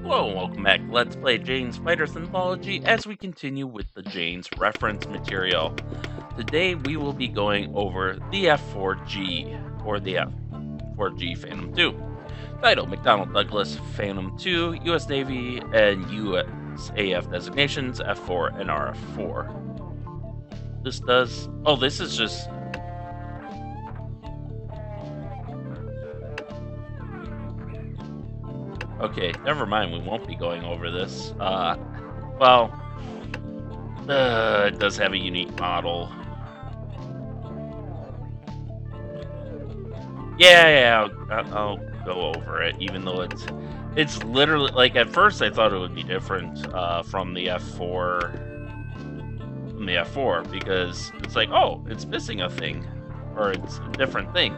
Hello and welcome back. Let's play Jane's Fighter's Anthology as we continue with the Jane's reference material. Today we will be going over the F-4G, or the F-4G Phantom 2. Title, McDonnell Douglas Phantom 2, U.S. Navy and USAF designations, F4 and RF4. This is just... Okay, never mind, we won't be going over this. It does have a unique model. Yeah, I'll go over it, even though it's literally, like, at first I thought it would be different from the F4, because it's like, oh, it's missing a thing, or it's a different thing,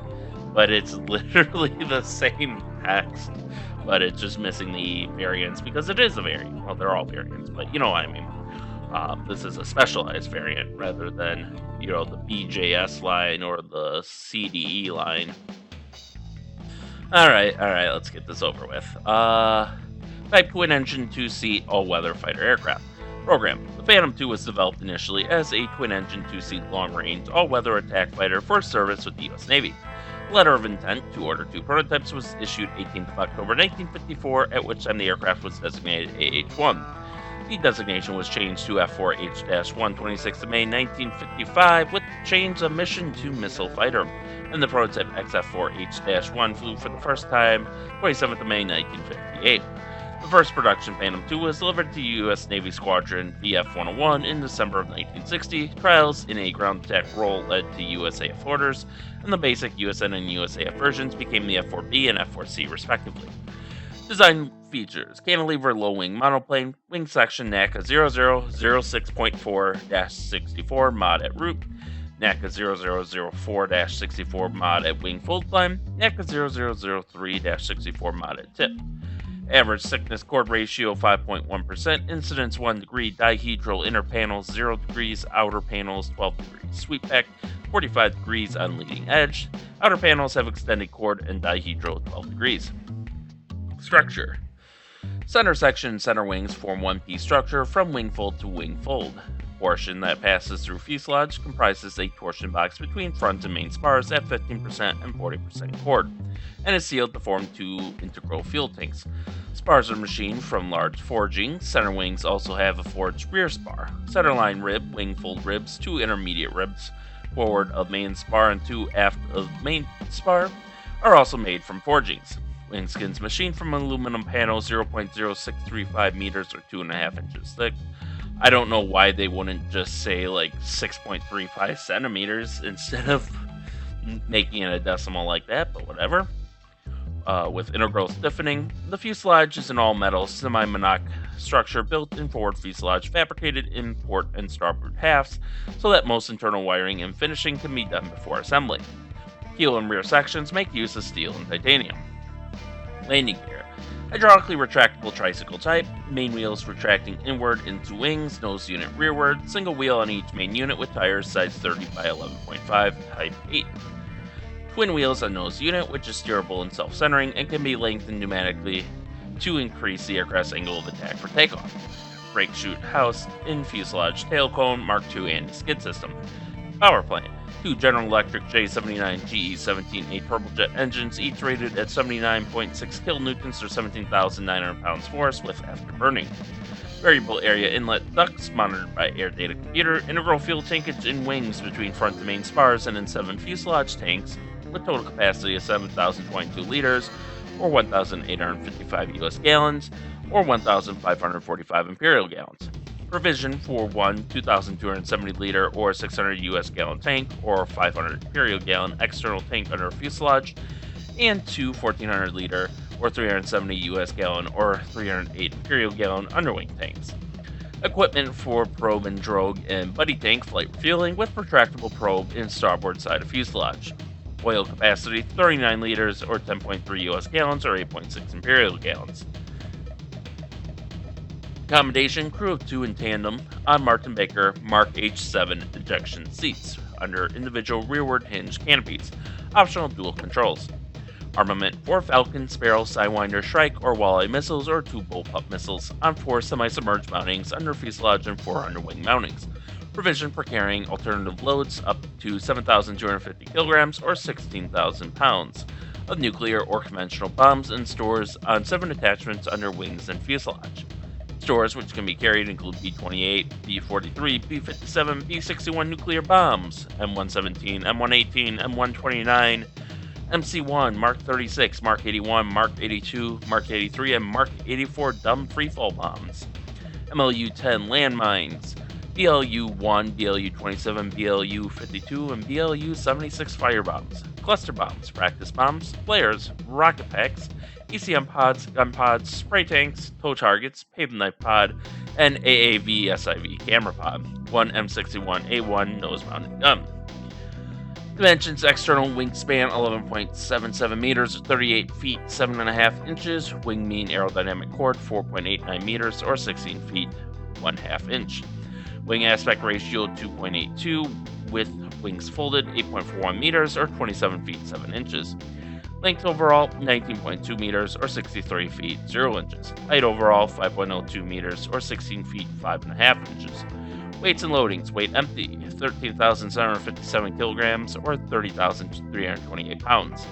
but it's literally the same text, but it's just missing the variants, because it is a variant. Well, they're all variants, but you know what I mean. This is a specialized variant rather than, the BJS line or the CDE line. Alright, let's get this over with. Type twin-engine, two-seat, all-weather fighter aircraft. Program. The Phantom 2 was developed initially as a twin-engine, two-seat, long-range, all-weather attack fighter for service with the U.S. Navy. A letter of intent to order 2 prototypes was issued 18th of October 1954, at which time the aircraft was designated AH-1. The designation was changed to F-4H-1 26th of May 1955 with change of mission to missile fighter, and the prototype XF-4H-1 flew for the first time 27th of May 1958. The first production Phantom 2 was delivered to U.S. Navy Squadron VF-101 in December of 1960. Trials in a ground attack role led to USAF orders, and the basic USN and USAF versions became the F-4B and F-4C respectively. Design features: cantilever low-wing monoplane, wing section NACA 0006.4-64 mod at root, NACA 0004-64 mod at wing fold climb, NACA 0003-64 mod at tip. Average thickness chord ratio 5.1%, incidence 1 degree, dihedral inner panels 0 degrees, outer panels 12 degrees, sweep back 45 degrees on leading edge, outer panels have extended chord and dihedral 12 degrees. Structure: center section and center wings form one-piece structure from wing fold to wing fold. Portion that passes through fuselage comprises a torsion box between front and main spars at 15% and 40% chord, and is sealed to form 2 integral fuel tanks. Spars are machined from large forging. Center wings also have a forged rear spar. Centerline rib, wing fold ribs, 2 intermediate ribs forward of main spar and 2 aft of main spar are also made from forgings. Wingskins machined from aluminum panels 0.0635 meters or 2.5 inches thick. I don't know why they wouldn't just say like 6.35 centimeters instead of making it a decimal like that, but whatever. With integral stiffening, the fuselage is an all-metal semi-monocoque structure built in forward fuselage, fabricated in port and starboard halves, so that most internal wiring and finishing can be done before assembly. Keel and rear sections make use of steel and titanium. Landing gear: hydraulically retractable tricycle type, main wheels retracting inward into wings, nose unit rearward, single wheel on each main unit with tires size 30 by 11.5, type 8. Twin wheels on nose unit, which is steerable and self-centering and can be lengthened pneumatically to increase the aircraft's angle of attack for takeoff. Brake chute housed in fuselage tail cone, Mark II anti-skid system. Power plant: 2 General Electric J79 GE17-8 turbojet engines, each rated at 79.6 kilonewtons or 17,900 pounds force with afterburning. Variable area inlet ducts monitored by air data computer. Integral fuel tankage in wings between front and main spars and in 7 fuselage tanks with total capacity of 7,022 liters or 1,855 US gallons or 1,545 imperial gallons. Provision for 1 2,270 liter or 600 US gallon tank or 500 imperial gallon external tank under fuselage, and 2 1,400 liter or 370 US gallon or 308 imperial gallon underwing tanks. Equipment for probe and drogue and buddy tank flight refueling with retractable probe in starboard side of fuselage. Oil capacity 39 liters or 10.3 US gallons or 8.6 imperial gallons. Accommodation: crew of 2 in tandem on Martin Baker Mark H7 ejection seats under individual rearward hinge canopies. Optional dual controls. Armament: 4 Falcon, Sparrow, Sidewinder, Shrike, or Walleye missiles, or 2 Bullpup missiles on 4 semi-submerged mountings under fuselage and 4 underwing mountings. Provision for carrying alternative loads up to 7,250 kilograms or 16,000 pounds of nuclear or conventional bombs and stores on 7 attachments under wings and fuselage. Stores which can be carried include B-28, B-43, B-57, B-61 nuclear bombs, M117, M118, M129, MC-1, Mark 36, Mark 81, Mark 82, Mark 83, and Mark 84 dumb freefall bombs. MLU-10 landmines, BLU-1, BLU-27, BLU-52, and BLU-76 firebombs, cluster bombs, practice bombs, flares, rocket packs, ECM pods, gun pods, spray tanks, tow targets, pavement knife pod, and AAV-SIV camera pod, 1 M61A1 nose-mounted gun. Dimensions: external wingspan 11.77 meters, 38 feet 7.5 inches, wing mean aerodynamic chord 4.89 meters or 16 feet 1/2 inch. Wing aspect ratio 2.82, with wings folded 8.41 meters or 27 feet 7 inches. Length overall 19.2 meters or 63 feet 0 inches. Height overall 5.02 meters or 16 feet 5.5 inches. Weights and loadings: weight empty 13,757 kilograms or 30,328 pounds.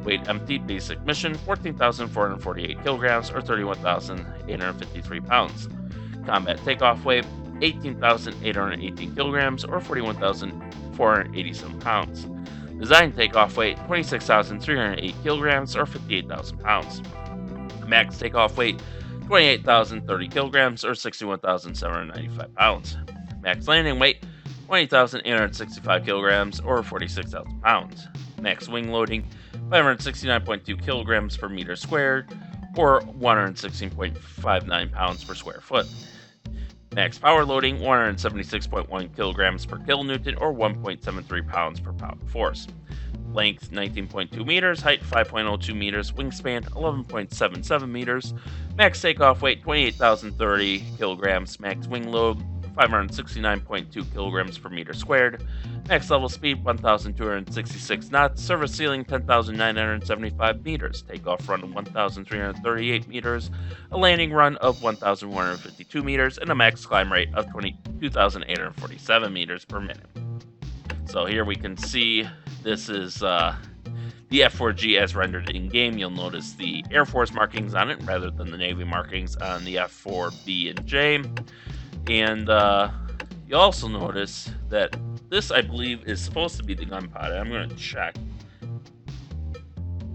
Weight empty basic mission 14,448 kilograms or 31,853 pounds. Combat takeoff weight 18,818 kilograms or 41,487 pounds. Design takeoff weight 26,308 kilograms or 58,000 pounds. Max takeoff weight 28,030 kilograms or 61,795 pounds. Max landing weight 20,865 kilograms or 46,000 pounds. Max wing loading 569.2 kilograms per meter squared or 116.59 pounds per square foot. Max power loading 176.1 kilograms per kilonewton or 1.73 pounds per pound of force. Length 19.2 meters, height 5.02 meters, wingspan 11.77 meters, max takeoff weight 28,030 kilograms, max wing load 569.2 kilograms per meter squared, max level speed 1,266 knots, service ceiling 10,975 meters, takeoff run 1,338 meters, a landing run of 1,152 meters, and a max climb rate of 22,847 meters per minute. So here we can see this is the F-4G as rendered in-game. You'll notice the Air Force markings on it rather than the Navy markings on the F-4B and J. And you'll also notice that this, I believe, is supposed to be the gun pod. I'm going to check.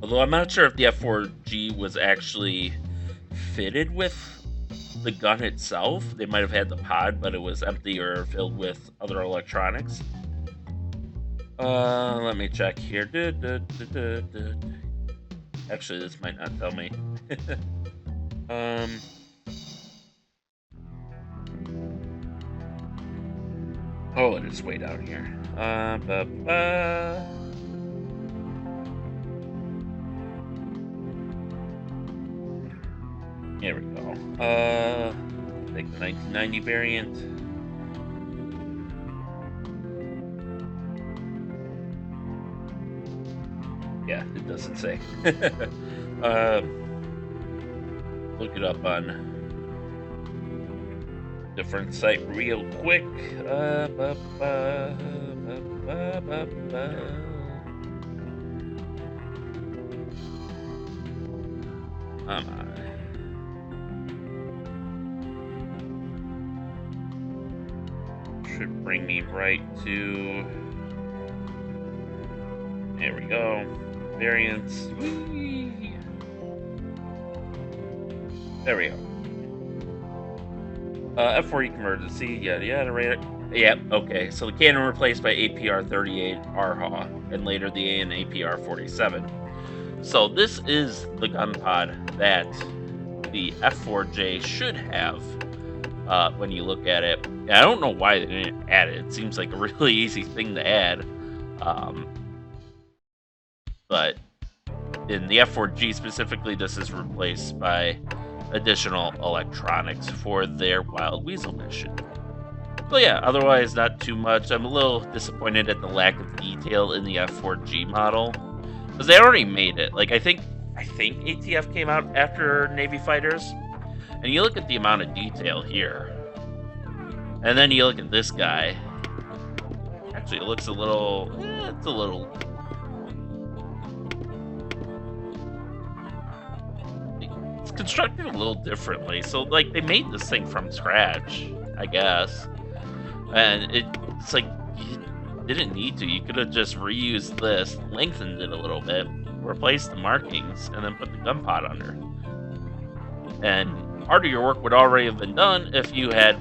Although I'm not sure if the F-4G was actually fitted with the gun itself. They might have had the pod, but it was empty or filled with other electronics. Let me check here. Actually, this might not tell me. Oh, it is way down here. Here we go. Take the 1990 variant. Yeah, it doesn't say. Look it up on different site real quick. Come on. Should bring me right to. There we go. Variants. Whee! There we go. F-4 emergency, yada yada, right? Yep, okay. So the cannon replaced by APR-38 RHA, and later the AN APR-47. So this is the gun pod that the F-4J should have when you look at it. And I don't know why they didn't add it. It seems like a really easy thing to add. But in the F-4G specifically, this is replaced by additional electronics for their Wild Weasel mission. So yeah, otherwise not too much. I'm a little disappointed at the lack of detail in the F-4G model. Because they already made it. Like, I think ATF came out after Navy Fighters. And you look at the amount of detail here. And then you look at this guy. Actually, it looks a little... it's a little... It's constructed a little differently. So, like, they made this thing from scratch, I guess. And it's like, you didn't need to. You could have just reused this, lengthened it a little bit, replaced the markings, and then put the gun pod under. And part of your work would already have been done if you had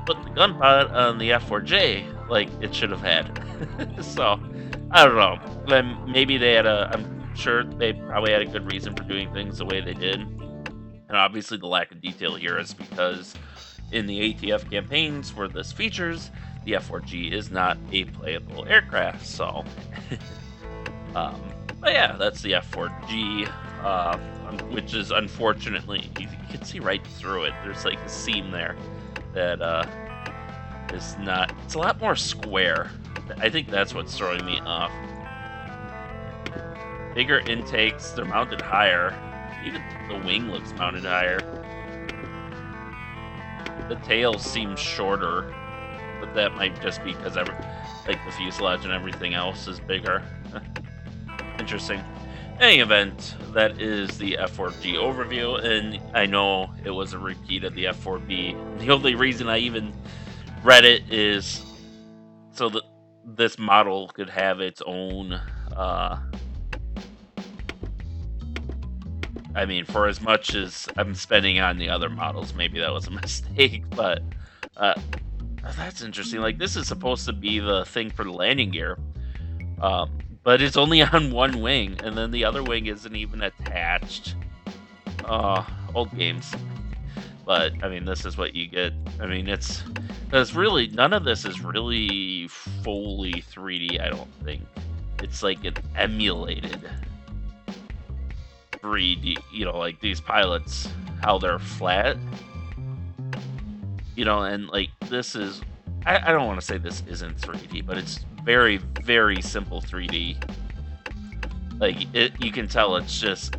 put the gun pod on the F-4G like it should have had. So, I don't know. Maybe they had I'm sure they probably had a good reason for doing things the way they did. And obviously the lack of detail here is because in the ATF campaigns for this features, the F-4G is not a playable aircraft, so... but yeah, that's the F-4G, which is unfortunately, you can see right through it. There's like a seam there that is not... It's a lot more square. I think that's what's throwing me off. Bigger intakes, they're mounted higher. Even the wing looks mounted higher. The tail seems shorter, but that might just be because like the fuselage and everything else is bigger. Interesting. In any event, that is the F-4G overview, and I know it was a repeat of the F-4B. The only reason I even read it is so that this model could have its own... I mean, for as much as I'm spending on the other models, maybe that was a mistake, but that's interesting. Like, this is supposed to be the thing for the landing gear, but it's only on one wing, and then the other wing isn't even attached. Old games. But, I mean, this is what you get. I mean, it's really, none of this is really fully 3D, I don't think. It's like an emulated 3D, you know, like these pilots, how they're flat, you know, and like this is, I don't want to say this isn't 3D, but it's very, very simple 3D. Like, you can tell it's just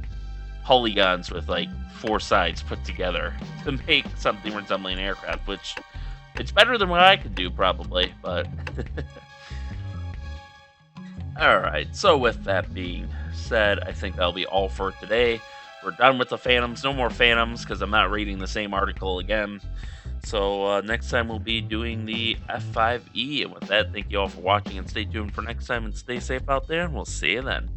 polygons with like 4 sides put together to make something resembling an aircraft, which it's better than what I could do probably, but alright, so with that being said, I think that'll be all for today. We're done with the Phantoms. No more Phantoms, because I'm not reading the same article again. So next time we'll be doing the F5E. And with that, thank you all for watching, and stay tuned for next time, and stay safe out there, and we'll see you then.